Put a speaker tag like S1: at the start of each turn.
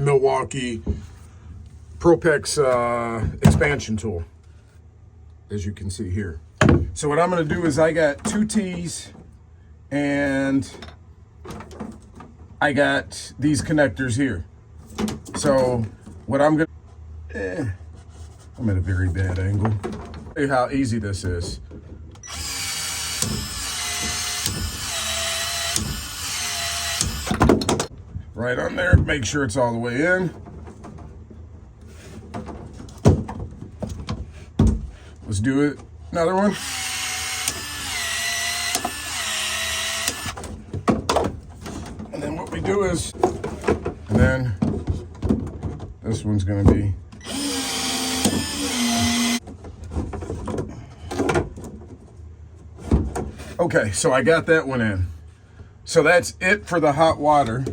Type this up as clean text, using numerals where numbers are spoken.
S1: Milwaukee ProPex expansion tool, as you can see here. So what I'm going to do is I got 2 T's and I got these connectors here. So what I'm going to, I'm at a very bad angle. Show you how easy this is. Right on there, make sure it's all the way in. Let's do it. Another one. And then what we do is, and then this one's gonna be, okay, so I got that one in. So that's it for the hot water.